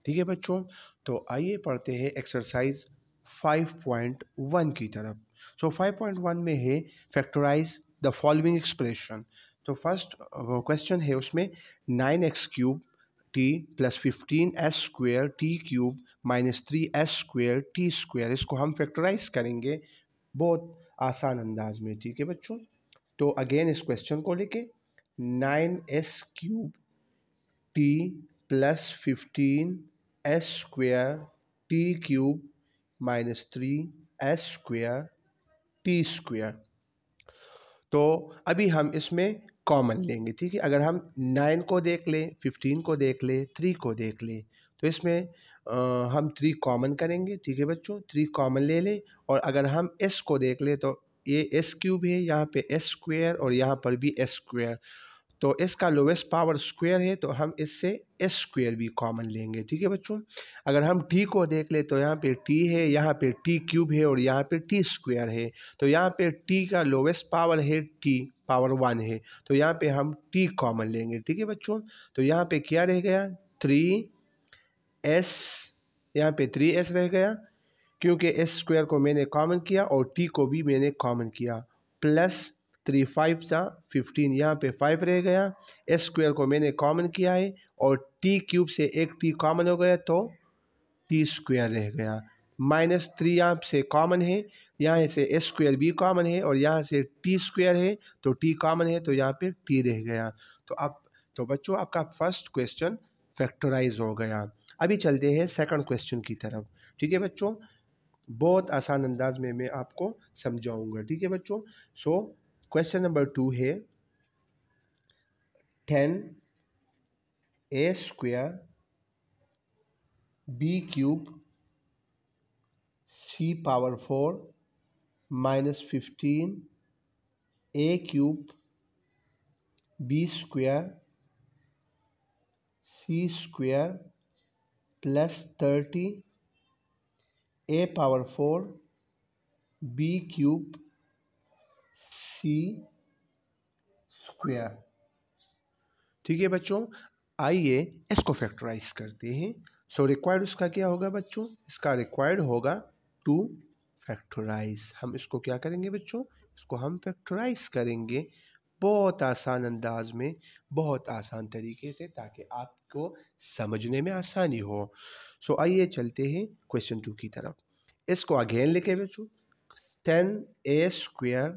ठीक है बच्चों, तो आइए पढ़ते हैं एक्सरसाइज 5.1 की तरफ। सो 5.1 में है फैक्टराइज द फॉलोइंग एक्सप्रेशन। तो फर्स्ट क्वेश्चन है उसमें 9x³ t plus 15s² t³ minus 3s² t², इसको हम फैक्टराइज करेंगे बहुत आसान अंदाज में। ठीक है बच्चों, तो अगेन इस क्वेश्चन को लेके 9s³ t plus 15s² t³ minus 3s² t²। तो अभी हम इसमें कॉमन लेंगे। ठीक है, अगर हम 9 को देख लें, 15 को देख लें, 3 को देख लें, तो इसमें हम 3 कॉमन करेंगे। ठीक है बच्चों, 3 कॉमन ले लें। और अगर हम s को देख लें तो ये s³ है, यहाँ पे s² और यहाँ पर भी s², तो इसका लोवेस्ट पावर स्क्वायर है, तो हम इससे s² भी कॉमन लेंगे। ठीक है बच्चों, अगर हम t को देख ले तो यहाँ पे t है, यहाँ पे t³ है और यहाँ पे t² है, तो यहाँ पे t का लोवेस्ट पावर है t पावर 1 है, तो यहाँ पे हम t कॉमन लेंगे। ठीक है बच्चों, तो यहाँ पे क्या रह गया 3s, यहाँ पे 3s रह गया क्योंकि s² को मैंने कॉमन किया और t को भी मैंने कॉमन किया, प्लस 3 5 था 15, यहाँ पे 5 रह गया, s² को मैंने कॉमन किया है और t³ से एक t कॉमन हो गया तो t² रह गया, माइनस 3 यहाँ से कॉमन है, यहाँ से s² भी कॉमन है और यहाँ से t² है, तो t कॉमन है तो यहाँ पे t रह गया। तो बच्चों आपका फर्स्ट क्वेश्चन फैक्टराइज हो गया। अभी चलते हैं सेकंड क्वेश्चन की तरफ। ठीक है बच्चों, बहुत आसान अंदाज में मैं आपको समझाऊंगा। ठीक है बच्चों, सो क्वेश्चन नंबर 2 है 10a² b³ c power 4 minus 15a³ b² c² plus 30 a power 4 b³ c²। ठीक है बच्चों, आइए इसको फैक्टराइज करते हैं। सो रिक्वायर्ड उसका क्या होगा बच्चों, इसका रिक्वायर्ड होगा टू फैक्टराइज। हम इसको क्या करेंगे बच्चों, इसको हम फैक्टराइज करेंगे बहुत आसान अंदाज में, बहुत आसान तरीके से, ताकि आपको समझने में आसानी हो। सो आइए चलते हैं क्वेश्चन 2 की तरफ। इसको अगेन लिखे बच्चों 10a²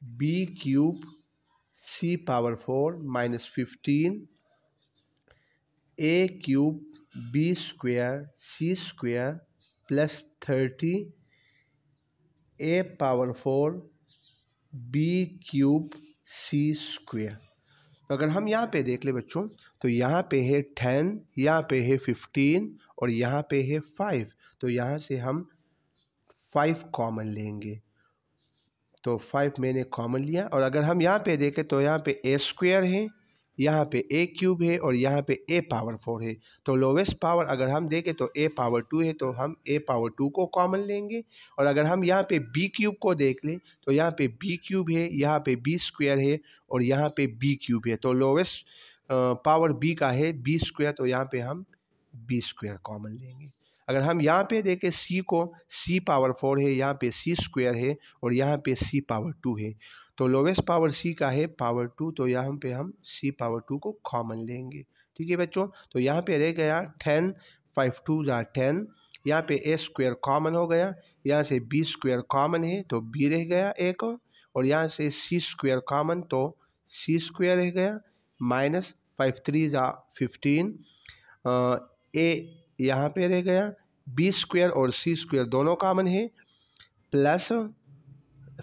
b³ c power 4 minus 15 a³ b² c² plus 30 a power 4 b³ c²। तो अगर हम यहाँ पे देख ले बच्चों, तो यहाँ पे है 10, यहाँ पे है 15 और यहाँ पे है 5, तो यहाँ से हम 5 कॉमन लेंगे, तो 5 मैंने कॉमन लिया। और अगर हम यहाँ पे देखें तो यहाँ पे a² है, यहाँ पे a³ है और यहाँ पे a पावर 4 है, तो लोवेस्ट पावर अगर हम देखें तो a पावर 2 है, तो हम a पावर 2 को कॉमन लेंगे। और अगर हम यहाँ पे b³ को देख लें तो यहाँ पे b³ है, यहाँ पे b² है और यहाँ पे b³ है, तो लोवेस्ट पावर b का है b², तो यहाँ पे हम b² कॉमन लेंगे। अगर हम यहाँ पे देखें c को, c पावर 4 है, यहाँ पे c² है और यहाँ पे c पावर 2 है, तो लोवेस्ट पावर c का है पावर 2, तो यहाँ पे हम c पावर 2 को कॉमन लेंगे। ठीक है बच्चों, तो यहाँ पे रह गया 10, 5 2 10, यहाँ पे a² कॉमन हो गया, यहाँ से b² कॉमन है तो b रह गया एक, और यहाँ से c² कॉमन तो c² रह गया, माइनस 5 3 15 a यहाँ पे रह गया, b² और c² दोनों कॉमन है, प्लस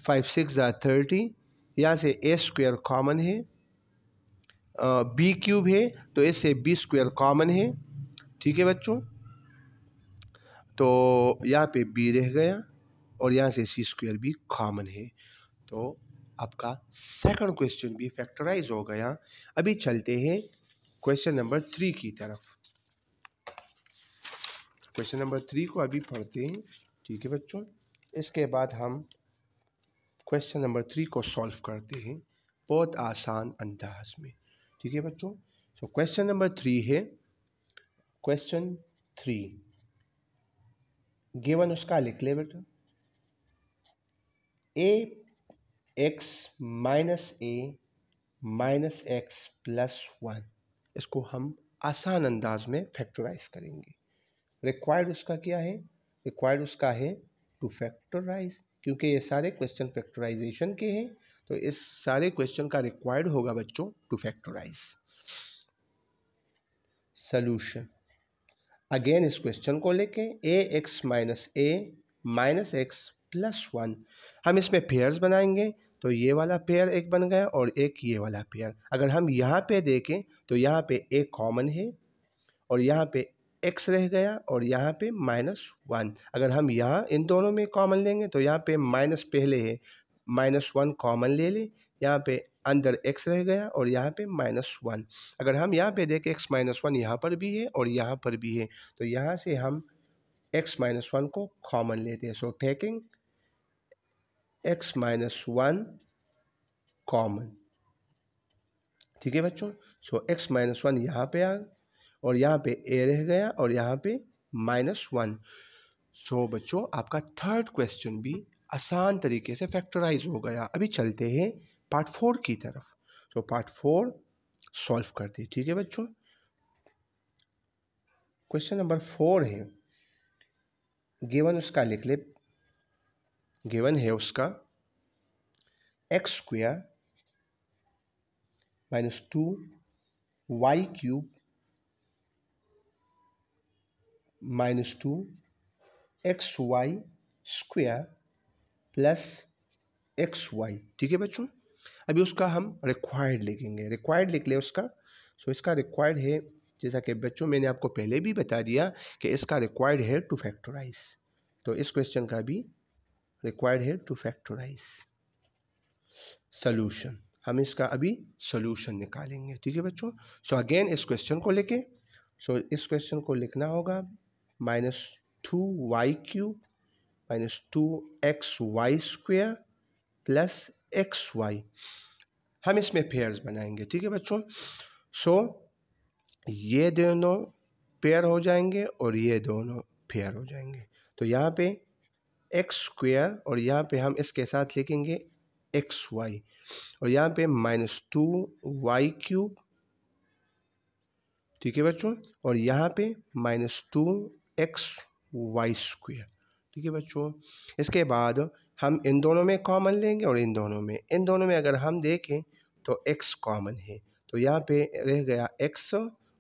5 6 30, यहाँ से a² कॉमन है, b³ है तो इससे b² कॉमन है। ठीक है बच्चों, तो यहाँ पे b रह गया और यहाँ से c² भी कॉमन है, तो आपका सेकंड क्वेश्चन भी फैक्टराइज हो गया। अभी चलते हैं क्वेश्चन नंबर 3 की तरफ। क्वेश्चन नंबर 3 को अभी पढ़ते हैं। ठीक है बच्चों, इसके बाद हम क्वेश्चन नंबर 3 को सॉल्व करते हैं बहुत आसान अंदाज में। ठीक है बच्चों, सो क्वेश्चन नंबर 3 है क्वेश्चन 3 गिवन उसका लिख ले बेटा, ए एक्स माइनस एक्स प्लस 1, इसको हम आसान अंदाज में फैक्टराइज करेंगे। रिक्वायर्ड उसका क्या है? रिक्वायर्ड उसका है टू फैक्टराइज, क्योंकि ये सारे क्वेश्चन फैक्टराइजेशन के हैं, तो इस सारे क्वेश्चन का रिक्वायर्ड होगा बच्चों टू फैक्टराइज। सॉल्यूशन अगेन इस क्वेश्चन को लेके ए एक्स माइनस एक्स प्लस 1, हम इसमें पेयर्स बनाएंगे, तो ये वाला पेयर एक बन गया और एक ये वाला पेयर। अगर हम यहाँ पे देखें तो यहाँ पे एक कॉमन है और यहाँ पे x रह गया और यहाँ पे -1। अगर हम यहाँ इन दोनों में कॉमन लेंगे तो यहाँ पे माइनस पहले है, -1 कॉमन ले ले, यहाँ पे अंदर x रह गया और यहाँ पे -1। अगर हम यहाँ पे देखें x -1 यहाँ पर भी है और यहाँ पर भी है, तो यहाँ से हम x -1 को कॉमन लेते हैं। सो टेकिंग x -1 कॉमन, ठीक है बच्चों। सो x -1 यहाँ पे आ और यहाँ पे a रह गया और यहाँ पे -1। सो बच्चों आपका थर्ड क्वेश्चन भी आसान तरीके से फैक्टराइज हो गया। अभी चलते हैं पार्ट 4 की तरफ। सो पार्ट 4 सॉल्व करते हैं, ठीक है बच्चों। क्वेश्चन नंबर 4 है, गिवन उसका लिख ले, गिवन है उसका x² -2 y³ -2 xy² plus xy, ठीक है बच्चों। अभी उसका हम रिक्वायर्ड लिखेंगे, रिक्वायर्ड लिख ले उसका। सो इसका रिक्वायर्ड है, जैसा कि बच्चों मैंने आपको पहले भी बता दिया कि इसका रिक्वायर्ड है टू फैक्टराइज, तो इस क्वेश्चन का भी रिक्वायर्ड है टू फैक्टराइज। सॉल्यूशन हम इसका अभी सॉल्यूशन निकालेंगे, ठीक है बच्चों। सो अगेन इस क्वेश्चन को लेके, सो इस क्वेश्चन को लिखना होगा -2y³ -2xy² प्लस xy, हम इसमें पेयर्स बनाएंगे, ठीक है बच्चों। सो ये दोनों पेयर हो जाएंगे और ये दोनों पेयर हो जाएंगे, तो यहाँ पे x² और यहाँ पे हम इसके साथ लिखेंगे xy और यहाँ पे -2y³, ठीक है बच्चों, और यहाँ पे -2xy², ठीक है बच्चों। इसके बाद हम इन दोनों में कॉमन लेंगे और इन दोनों में अगर हम देखें तो x कॉमन है, तो यहाँ पे रह गया x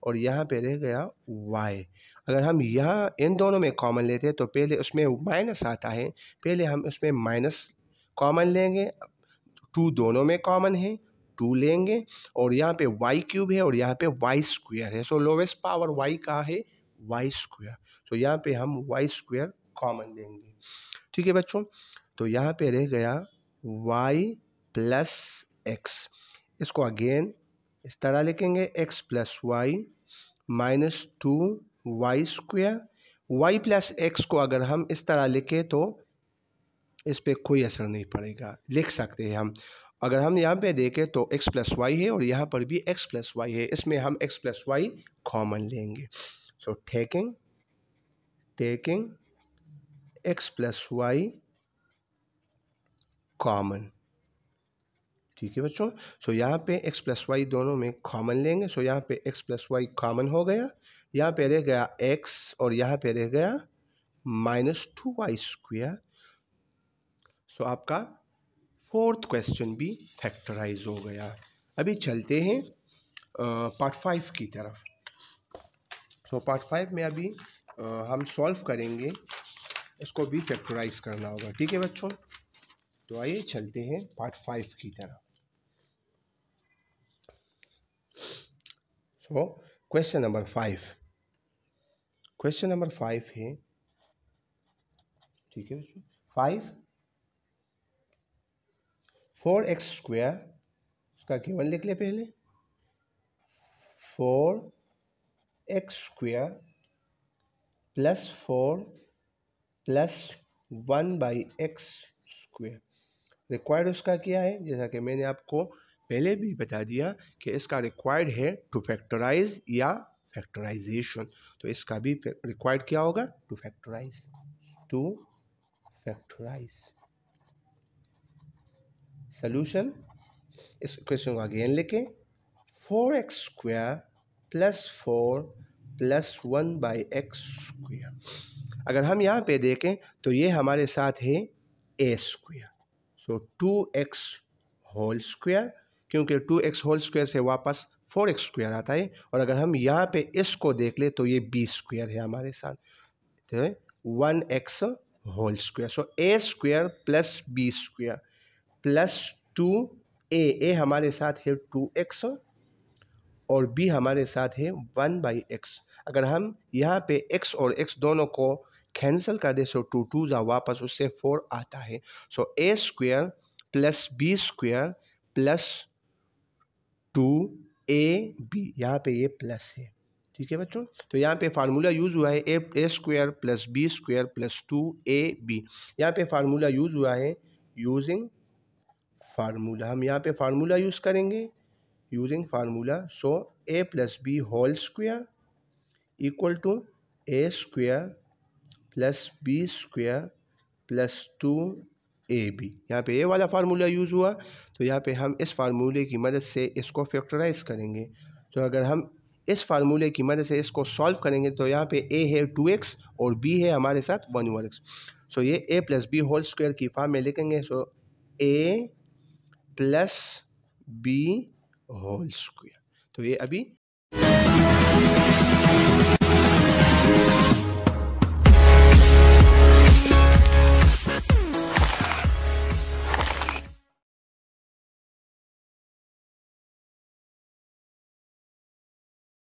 और यहाँ पे रह गया y। अगर हम यहाँ इन दोनों में कॉमन लेते हैं तो पहले उसमें माइनस आता है, पहले हम उसमें माइनस कॉमन लेंगे, 2 दोनों में कॉमन है, 2 लेंगे और यहाँ पे y³ है और यहाँ पे y² है। सो लोवेस्ट पावर y का है y², तो यहाँ पे हम y² कॉमन लेंगे, ठीक है बच्चों। तो यहाँ पे रह गया y प्लस x, इसको अगेन इस तरह लिखेंगे x plus y -2y²। y plus x को अगर हम इस तरह लिखें तो इस पर कोई असर नहीं पड़ेगा, लिख सकते हैं हम। अगर हम यहाँ पे देखें तो x प्लस वाई है और यहाँ पर भी x प्लस वाई है, इसमें हम x प्लस वाई कॉमन लेंगे। So taking x plus y common, ठीक है बच्चों। सो यहाँ पे x प्लस वाई दोनों में कॉमन लेंगे, सो यहाँ पे x प्लस वाई कॉमन हो गया, यहाँ पे रह गया x और यहाँ पे रह गया -2y²। सो आपका फोर्थ क्वेश्चन भी फैक्टराइज हो गया। अभी चलते हैं पार्ट 5 की तरफ। सो पार्ट 5 में अभी हम सॉल्व करेंगे, इसको भी फैक्टराइज करना होगा, ठीक है बच्चों। तो आइए चलते हैं पार्ट 5 की तरफ। सो क्वेश्चन नंबर 5 है, ठीक है बच्चों। 5 4x² उसका गिवन लिख ले पहले, 4x² plus 4 plus 1/x²। Required उसका क्या है, जैसा कि मैंने आपको पहले भी बता दिया कि इसका रिक्वायर्ड है टू फैक्टराइज या फैक्टराइजेशन। तो इसका भी रिक्वायर्ड क्या होगा, to factorise, to factorise. Solution, इस क्वेश्चन को अगेन लिखें, 4x² प्लस 4 प्लस 1/x²। अगर हम यहाँ पे देखें तो ये हमारे साथ है a², सो 2x होल स्क्वायर, क्योंकि 2x होल स्क्वायर से वापस 4x² आता है। और अगर हम यहाँ पे इसको देख ले तो ये b² है हमारे साथ, तो 1x होल स्क्वायर। सो a² plus b² plus 2a हमारे साथ है 2x और b हमारे साथ है 1/x। अगर हम यहाँ पे x और x दोनों को कैंसिल कर दे सो 2 2 जा वापस उससे 4 आता है। सो a² plus b² plus 2ab, यहाँ पे ये प्लस है, ठीक है बच्चों। तो यहाँ पे फार्मूला यूज़ हुआ है a² plus b² plus 2ab। यहाँ पे फार्मूला यूज़ हुआ है यूजिंग फार्मूला, हम यहाँ पे फार्मूला यूज़ करेंगे using formula. So a plus b whole square equal to a² plus b² plus 2ab। यहाँ पे ए वाला फार्मूला यूज़ हुआ, तो यहाँ पे हम इस फार्मूले की मदद से इसको फैक्टराइज करेंगे। तो अगर हम इस फार्मूले की मदद से इसको सॉल्व करेंगे तो यहाँ पे a है 2x और b है हमारे साथ 1/x। सो ये a plus b whole square की फॉर्म में लिखेंगे। So a plus b whole square. तो ये अभी